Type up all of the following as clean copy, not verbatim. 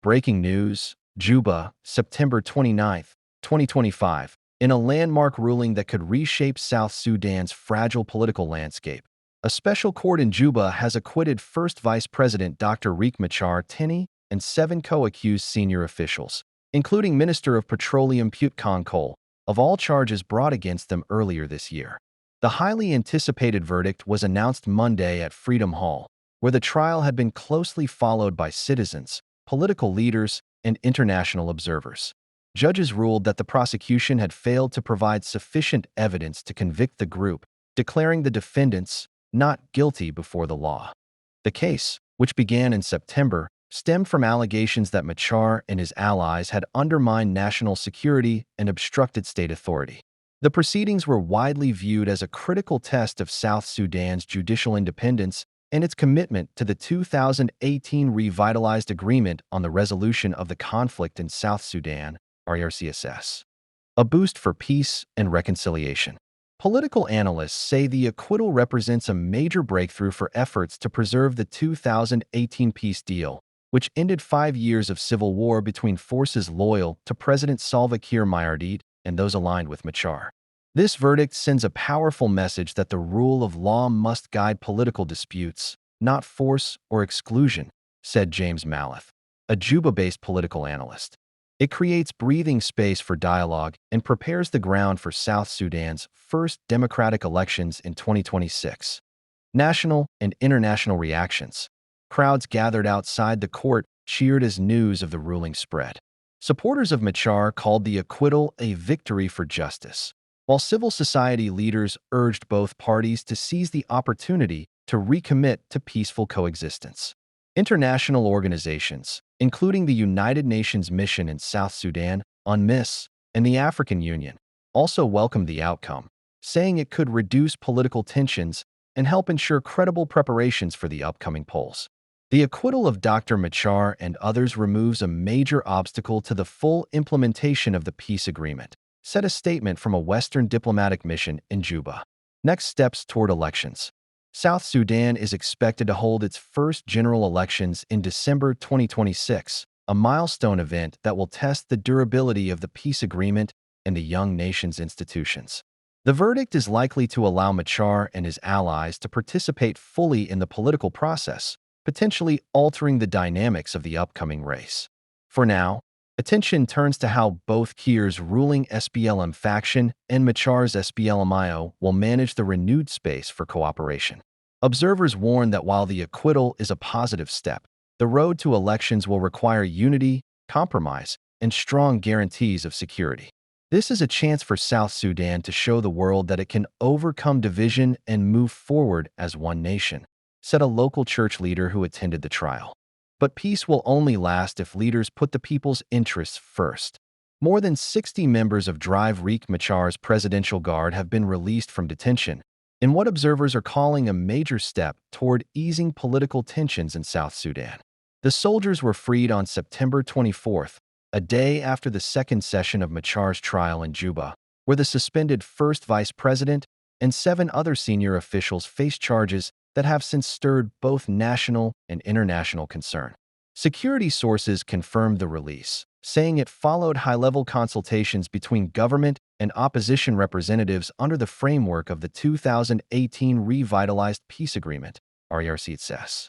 Breaking news, Juba, September 29, 2025. In a landmark ruling that could reshape South Sudan's fragile political landscape, a special court in Juba has acquitted First Vice President Dr. Riek Machar and 7 co-accused senior officials, including Minister of Petroleum Put Cole, of all charges brought against them earlier this year. The highly anticipated verdict was announced Monday at Freedom Hall, where the trial had been closely followed by citizens, political leaders, and international observers. Judges ruled that the prosecution had failed to provide sufficient evidence to convict the group, declaring the defendants not guilty before the law. The case, which began in September, stemmed from allegations that Machar and his allies had undermined national security and obstructed state authority. The proceedings were widely viewed as a critical test of South Sudan's judicial independence and its commitment to the 2018 revitalized Agreement on the Resolution of the Conflict in South Sudan, RCSS. A boost for peace and reconciliation. Political analysts say the acquittal represents a major breakthrough for efforts to preserve the 2018 peace deal, which ended 5 years of civil war between forces loyal to President Salva Kiir and those aligned with Machar. This verdict sends a powerful message that the rule of law must guide political disputes, not force or exclusion, said James Maleth, a Juba-based political analyst. It creates breathing space for dialogue and prepares the ground for South Sudan's first democratic elections in 2026. National and international reactions. Crowds gathered outside the court cheered as news of the ruling spread. Supporters of Machar called the acquittal a victory for justice, while civil society leaders urged both parties to seize the opportunity to recommit to peaceful coexistence. International organizations, including the United Nations Mission in South Sudan, UNMISS, and the African Union, also welcomed the outcome, saying it could reduce political tensions and help ensure credible preparations for the upcoming polls. The acquittal of Dr. Machar and others removes a major obstacle to the full implementation of the peace agreement, said a statement from a Western diplomatic mission in Juba. Next steps toward elections. South Sudan is expected to hold its first general elections in December 2026, a milestone event that will test the durability of the peace agreement and the young nation's institutions. The verdict is likely to allow Machar and his allies to participate fully in the political process, potentially altering the dynamics of the upcoming race. For now, attention turns to how both Kiir's ruling SPLM faction and Machar's SPLMIO will manage the renewed space for cooperation. Observers warn that while the acquittal is a positive step, the road to elections will require unity, compromise, and strong guarantees of security. This is a chance for South Sudan to show the world that it can overcome division and move forward as one nation, said a local church leader who attended the trial. But peace will only last if leaders put the people's interests first. More than 60 members of Drive Riek Machar's presidential guard have been released from detention, in what observers are calling a major step toward easing political tensions in South Sudan. The soldiers were freed on September 24th, a day after the second session of Machar's trial in Juba, where the suspended first vice president and 7 other senior officials faced charges that have since stirred both national and international concern. Security sources confirmed the release, saying it followed high-level consultations between government and opposition representatives under the framework of the 2018 Revitalized Peace Agreement, RCSS.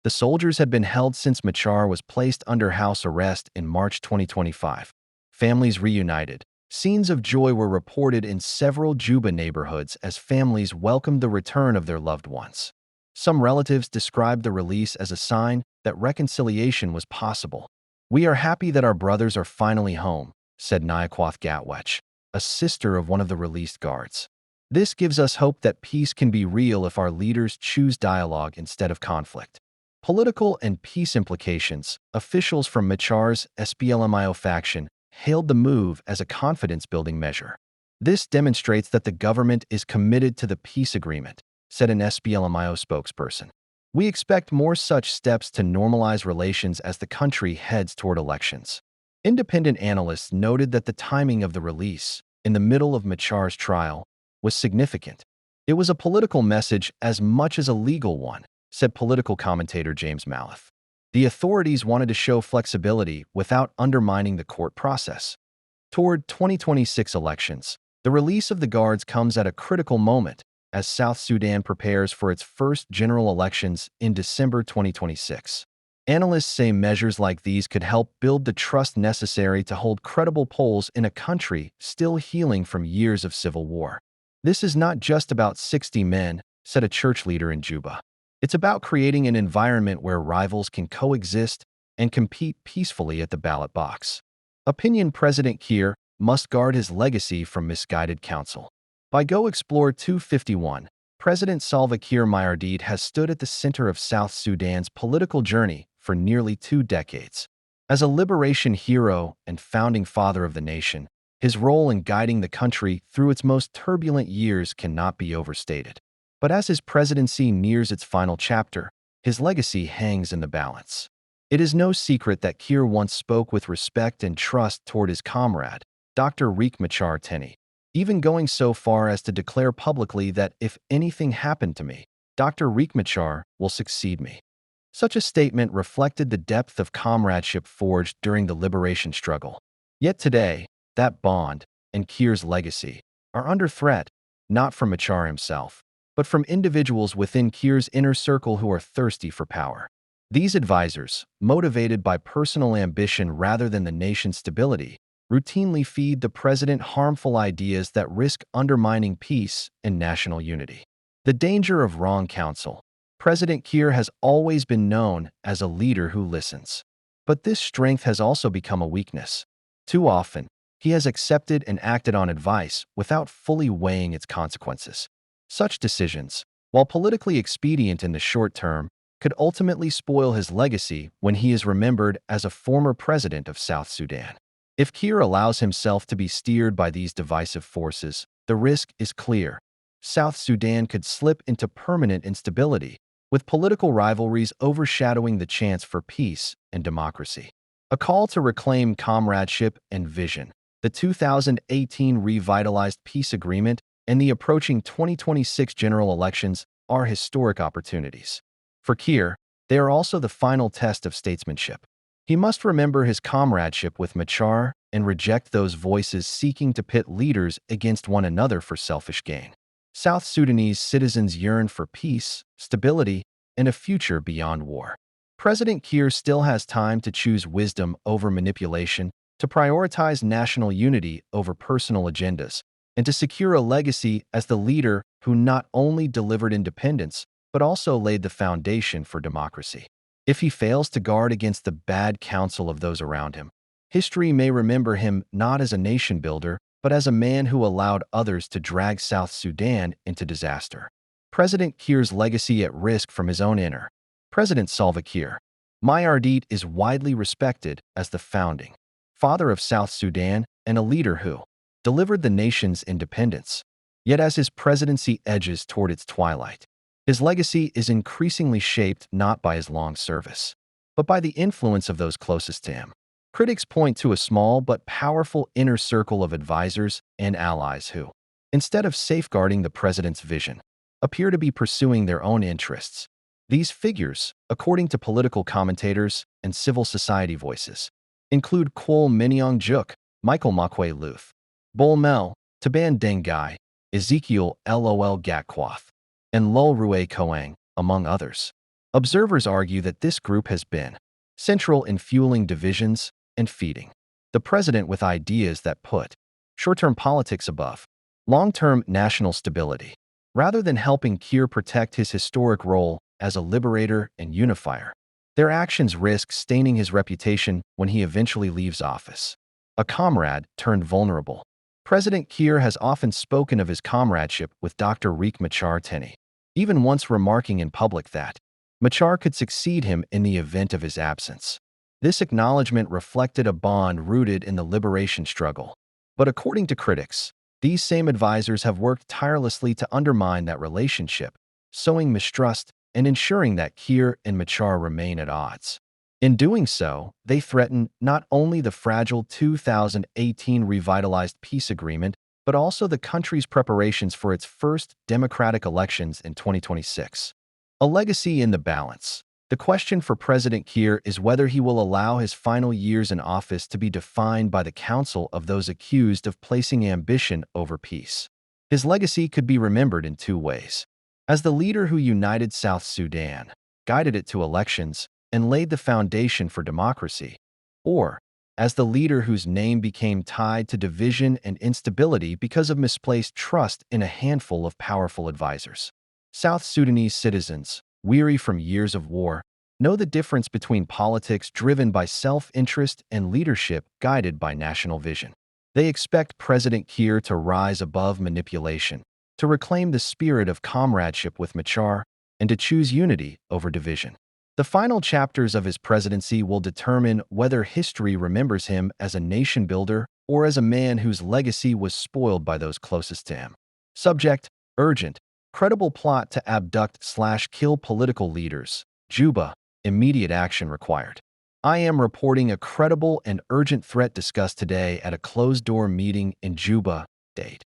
The soldiers had been held since Machar was placed under house arrest in March 2025. Families reunited. Scenes of joy were reported in several Juba neighborhoods as families welcomed the return of their loved ones. Some relatives described the release as a sign that reconciliation was possible. "We are happy that our brothers are finally home," said Nyakwath Gatwech, a sister of one of the released guards. "This gives us hope that peace can be real if our leaders choose dialogue instead of conflict." Political and peace implications. Officials from Machar's SPLMIO faction hailed the move as a confidence-building measure. "This demonstrates that the government is committed to the peace agreement," said an SPLMIO spokesperson. "We expect more such steps to normalize relations as the country heads toward elections." Independent analysts noted that the timing of the release, in the middle of Machar's trial, was significant. "It was a political message as much as a legal one," said political commentator James Maleth. The authorities wanted to show flexibility without undermining the court process. Toward 2026 elections, the release of the guards comes at a critical moment as South Sudan prepares for its first general elections in December 2026. Analysts say measures like these could help build the trust necessary to hold credible polls in a country still healing from years of civil war. This is not just about 60 men, said a church leader in Juba. It's about creating an environment where rivals can coexist and compete peacefully at the ballot box. Opinion President Kiir must guard his legacy from misguided counsel. By Go Explore 251, President Salva Kiir Mayardit has stood at the center of South Sudan's political journey for nearly 2 decades. As a liberation hero and founding father of the nation, his role in guiding the country through its most turbulent years cannot be overstated. But as his presidency nears its final chapter, his legacy hangs in the balance. It is no secret that Kiir once spoke with respect and trust toward his comrade, Dr. Riek Machar, even going so far as to declare publicly that if anything happened to me, Dr. Riek Machar will succeed me. Such a statement reflected the depth of comradeship forged during the liberation struggle. Yet today, that bond and Kiir's legacy are under threat, not from Machar himself, but from individuals within Kiir's inner circle who are thirsty for power. These advisors, motivated by personal ambition rather than the nation's stability, routinely feed the president harmful ideas that risk undermining peace and national unity. The danger of wrong counsel. President Kiir has always been known as a leader who listens. But this strength has also become a weakness. Too often, he has accepted and acted on advice without fully weighing its consequences. Such decisions, while politically expedient in the short term, could ultimately spoil his legacy when he is remembered as a former president of South Sudan. If Kiir allows himself to be steered by these divisive forces, the risk is clear. South Sudan could slip into permanent instability, with political rivalries overshadowing the chance for peace and democracy. A call to reclaim comradeship and vision. The 2018 revitalized peace agreement and the approaching 2026 general elections are historic opportunities. For Kiir, they are also the final test of statesmanship. He must remember his comradeship with Machar and reject those voices seeking to pit leaders against one another for selfish gain. South Sudanese citizens yearn for peace, stability, and a future beyond war. President Kiir still has time to choose wisdom over manipulation, to prioritize national unity over personal agendas, and to secure a legacy as the leader who not only delivered independence, but also laid the foundation for democracy. If he fails to guard against the bad counsel of those around him, history may remember him not as a nation builder, but as a man who allowed others to drag South Sudan into disaster. President Kiir's legacy at risk from his own inner. President Salva Kiir Mayardit is widely respected as the founding father of South Sudan and a leader who delivered the nation's independence. Yet as his presidency edges toward its twilight, his legacy is increasingly shaped not by his long service, but by the influence of those closest to him. Critics point to a small but powerful inner circle of advisors and allies who, instead of safeguarding the president's vision, appear to be pursuing their own interests. These figures, according to political commentators and civil society voices, include Kwol Minyong Juk, Michael Makwe Luth, Bol Mel, Taban Dengai, Ezekiel Lol Gatkwath, and Lul Rue Koang, among others. Observers argue that this group has been central in fueling divisions and feeding the president with ideas that put short-term politics above long-term national stability, rather than helping Kiir protect his historic role as a liberator and unifier. Their actions risk staining his reputation when he eventually leaves office. A comrade turned vulnerable. President Kiir has often spoken of his comradeship with Dr. Riek Machar, even once remarking in public that Machar could succeed him in the event of his absence. This acknowledgement reflected a bond rooted in the liberation struggle. But according to critics, these same advisors have worked tirelessly to undermine that relationship, sowing mistrust and ensuring that Kiir and Machar remain at odds. In doing so, they threaten not only the fragile 2018 revitalized peace agreement, but also the country's preparations for its first democratic elections in 2026. A legacy in the balance. The question for President Kiir is whether he will allow his final years in office to be defined by the counsel of those accused of placing ambition over peace. His legacy could be remembered in two ways: as the leader who united South Sudan, guided it to elections, and laid the foundation for democracy, or as the leader whose name became tied to division and instability because of misplaced trust in a handful of powerful advisors. South Sudanese citizens, weary from years of war, know the difference between politics driven by self-interest and leadership guided by national vision. They expect President Kiir to rise above manipulation, to reclaim the spirit of comradeship with Machar, and to choose unity over division. The final chapters of his presidency will determine whether history remembers him as a nation builder or as a man whose legacy was spoiled by those closest to him. Subject: urgent, credible plot to abduct/kill political leaders. Juba, immediate action required. I am reporting a credible and urgent threat discussed today at a closed-door meeting in Juba. Date.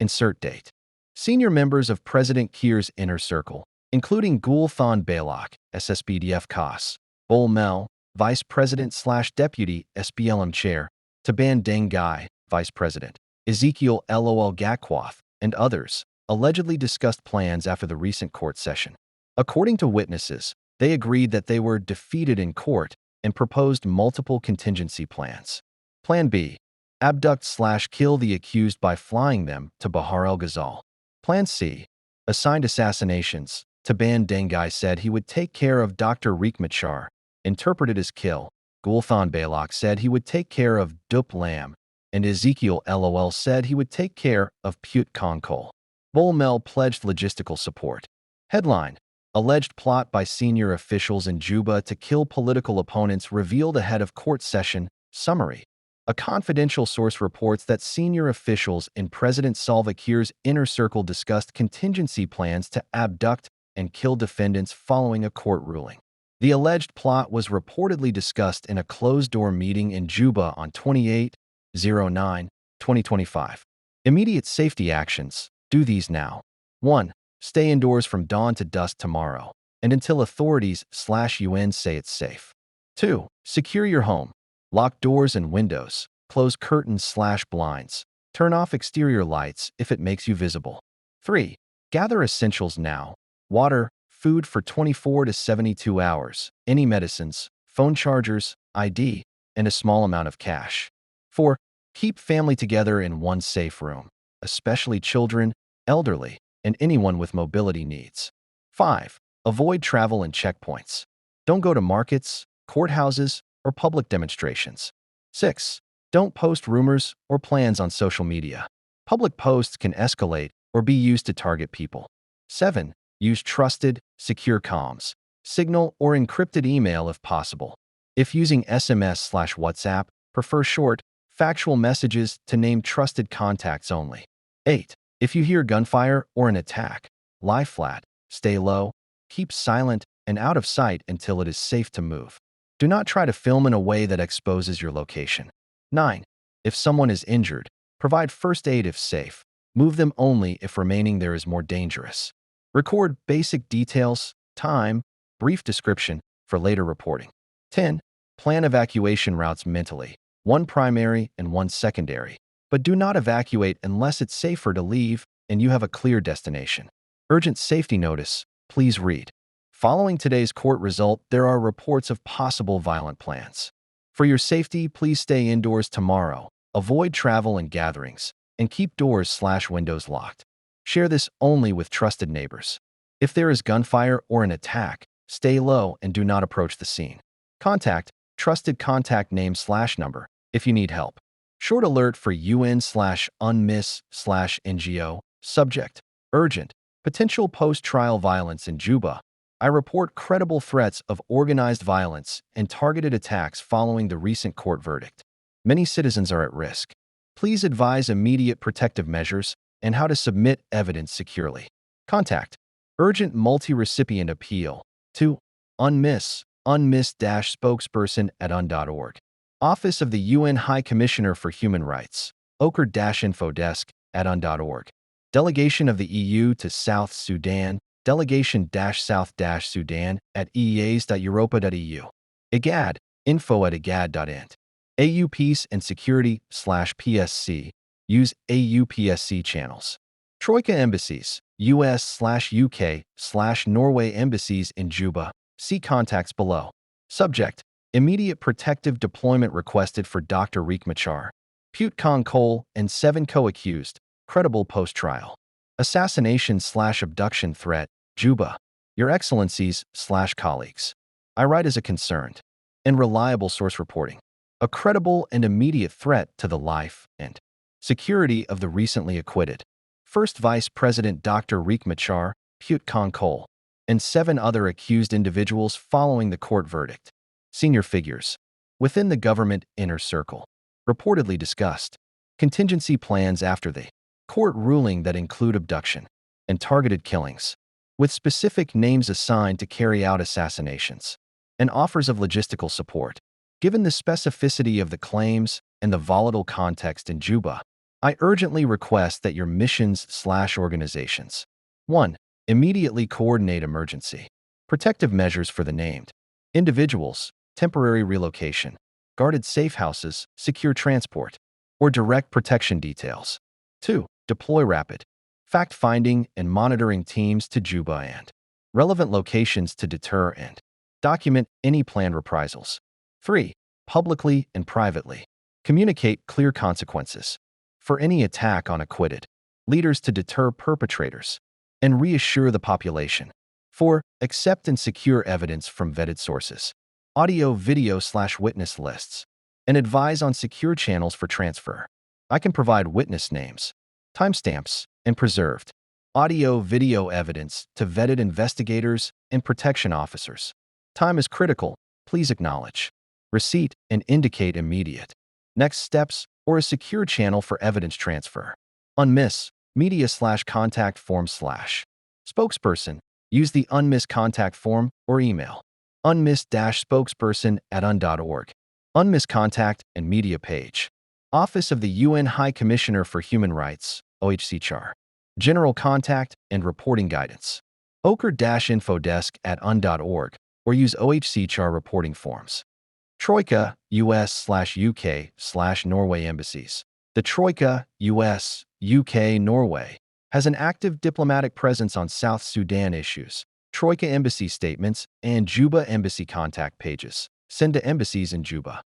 Insert date. Senior members of President Kiir's inner circle, including Gulthan Balak, SSPDF COS, Bol Mel, Vice President/Deputy SPLM Chair, Taban Dengai, Vice President, Ezekiel LOL Gakwath, and others, allegedly discussed plans after the recent court session. According to witnesses, they agreed that they were defeated in court and proposed multiple contingency plans. Plan B: abduct/kill the accused by flying them to Bahar el-Ghazal. Plan C: assigned assassinations. Taban Dengai said he would take care of Dr. Riek Machar, interpreted as kill. Gulthan Balak said he would take care of Dup Lam, and Ezekiel LOL said he would take care of Put Konkol. Bol Mel pledged logistical support. Headline: alleged plot by senior officials in Juba to kill political opponents revealed ahead of court session. Summary: a confidential source reports that senior officials in President Salva Kiir's inner circle discussed contingency plans to abduct and kill defendants following a court ruling. The alleged plot was reportedly discussed in a closed-door meeting in Juba on 28/09/2025. Immediate safety actions. Do these now. 1. Stay indoors from dawn to dusk tomorrow, and until authorities/UN say it's safe. 2. Secure your home. Lock doors and windows. Close curtains/blinds. Turn off exterior lights if it makes you visible. 3. Gather essentials now. Water, food for 24 to 72 hours, any medicines, phone chargers, ID, and a small amount of cash. 4. Keep family together in one safe room, especially children, elderly, and anyone with mobility needs. 5. Avoid travel and checkpoints. Don't go to markets, courthouses, or public demonstrations. 6. Don't post rumors or plans on social media. Public posts can escalate or be used to target people. 7. Use trusted, secure comms, Signal, or encrypted email if possible. If using SMS/WhatsApp, prefer short, factual messages to name trusted contacts only. 8. If you hear gunfire or an attack, lie flat, stay low, keep silent, and out of sight until it is safe to move. Do not try to film in a way that exposes your location. 9. If someone is injured, provide first aid if safe. Move them only if remaining there is more dangerous. Record basic details, time, brief description for later reporting. 10. Plan evacuation routes mentally, one primary and one secondary. But do not evacuate unless it's safer to leave and you have a clear destination. Urgent safety notice, please read. Following today's court result, there are reports of possible violent plans. For your safety, please stay indoors tomorrow, avoid travel and gatherings, and keep doors/windows locked. Share this only with trusted neighbors. If there is gunfire or an attack, stay low and do not approach the scene. Contact trusted contact name/number if you need help. Short alert for UN/UNMISS/NGO. Subject: urgent, potential post-trial violence in Juba. I report credible threats of organized violence and targeted attacks following the recent court verdict. Many citizens are at risk. Please advise immediate protective measures and how to submit evidence securely. Contact urgent multi-recipient appeal to unmiss-spokesperson@un.org. Office of the UN High Commissioner for Human Rights, ochre-infodesk@un.org. Delegation of the EU to South Sudan, delegation-south-Sudan at eeas.europa.eu. IGAD, info@igad.int. AU Peace and Security/PSC. Use AUPSC channels. Troika Embassies, US/UK/Norway Embassies in Juba. See contacts below. Subject: Immediate protective deployment requested for Dr. Riek Machar. Pute Kong Cole and 7 co-accused. Credible post-trial. Assassination/abduction threat, Juba. Your Excellencies/colleagues. I write as a concerned and reliable source reporting. A credible and immediate threat to the life and security of the recently acquitted First Vice President Dr. Riek Machar, Pute Kong Cole, and 7 other accused individuals following the court verdict. Senior figures within the government inner circle reportedly discussed contingency plans after the court ruling that include abduction and targeted killings, with specific names assigned to carry out assassinations, and offers of logistical support. Given the specificity of the claims and the volatile context in Juba, I urgently request that your missions/organizations 1. Immediately coordinate emergency protective measures for the named individuals, temporary relocation, guarded safe houses, secure transport, or direct protection details. 2. Deploy rapid fact-finding and monitoring teams to Juba and relevant locations to deter and document any planned reprisals. 3. Publicly and privately communicate clear consequences for any attack on acquitted leaders to deter perpetrators and reassure the population. 4. Accept and secure evidence from vetted sources, audio, video/witness lists, and advise on secure channels for transfer. I can provide witness names, timestamps, and preserved audio, video evidence to vetted investigators and protection officers. Time is critical. Please acknowledge receipt and indicate immediate next steps or a secure channel for evidence transfer. Unmiss media/contact form/ spokesperson. Use the unmiss contact form or email unmiss-spokesperson@un.org. Unmiss contact and media page. Office of the UN High Commissioner for Human Rights, OHCHR. General contact and reporting guidance. ochre-info desk@un.org or use OHCHR reporting forms. Troika, US/UK/Norway Embassies. The Troika, US, UK, Norway, has an active diplomatic presence on South Sudan issues. Troika Embassy statements and Juba Embassy contact pages. Send to embassies in Juba.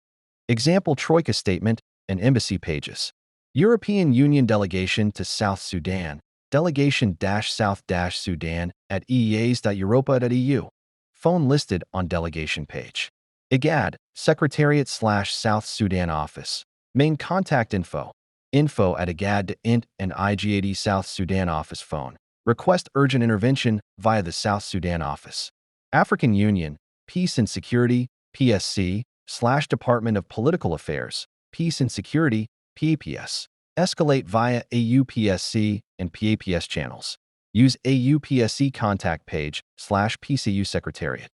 Example Troika statement and embassy pages. European Union Delegation to South Sudan. Delegation-South-Sudan at eeas.europa.eu. Phone listed on delegation page. IGAD, Secretariat/South Sudan Office. Main contact info@igad.int and IGAD South Sudan Office phone. Request urgent intervention via the South Sudan Office. African Union, Peace and Security, PSC/Department of Political Affairs, Peace and Security, PAPS. Escalate via AUPSC and PAPS channels. Use AUPSC contact page/PCU Secretariat.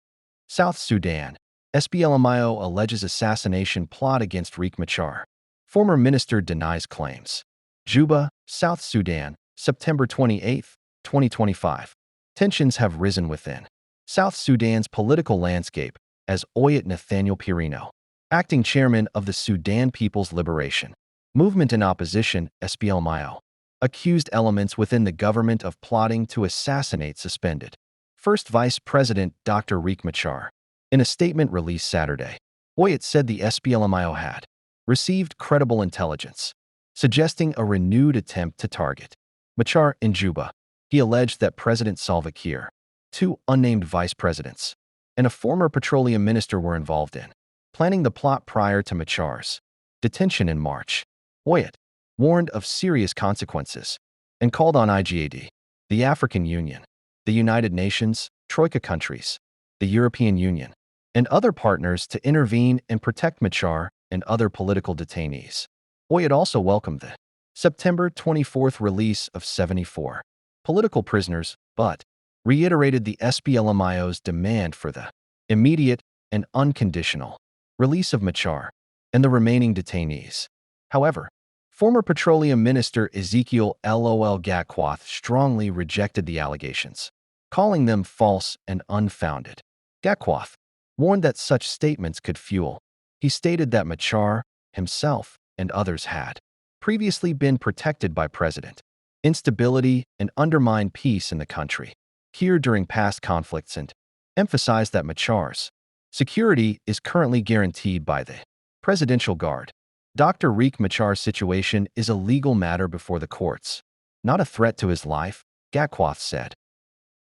South Sudan. SPLMIO alleges assassination plot against Riek Machar. Former minister denies claims. Juba, South Sudan, September 28, 2025. Tensions have risen within South Sudan's political landscape as Oyet Nathaniel Pirino, acting chairman of the Sudan People's Liberation Movement in opposition, SPLMIO, accused elements within the government of plotting to assassinate suspended First Vice President Dr. Riek Machar. In a statement released Saturday, Oyet said the SPLMIO had received credible intelligence, suggesting a renewed attempt to target Machar in Juba. He alleged that President Salva Kiir, 2 unnamed vice presidents, and a former petroleum minister were involved in planning the plot prior to Machar's detention in March. Oyet warned of serious consequences and called on IGAD, the African Union, the United Nations, Troika countries, the European Union, and other partners to intervene and protect Machar and other political detainees. Oyet also welcomed the September 24 release of 74 political prisoners, but reiterated the SPLMIO's demand for the immediate and unconditional release of Machar and the remaining detainees. However, former Petroleum Minister Ezekiel Lol Gakwath strongly rejected the allegations, calling them false and unfounded. Acquits warned that such statements could fuel. He stated that Machar, himself, and others had previously been protected by President instability and undermined peace in the country. Kiir during past conflicts and emphasized that Machar's security is currently guaranteed by the Presidential Guard. Dr. Riek Machar's situation is a legal matter before the courts, not a threat to his life, Acquits said,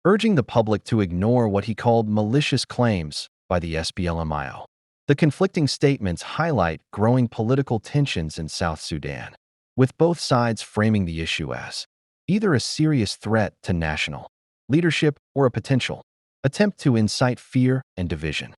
urging the public to ignore what he called malicious claims by the SPLMIO. The conflicting statements highlight growing political tensions in South Sudan, with both sides framing the issue as either a serious threat to national leadership or a potential attempt to incite fear and division.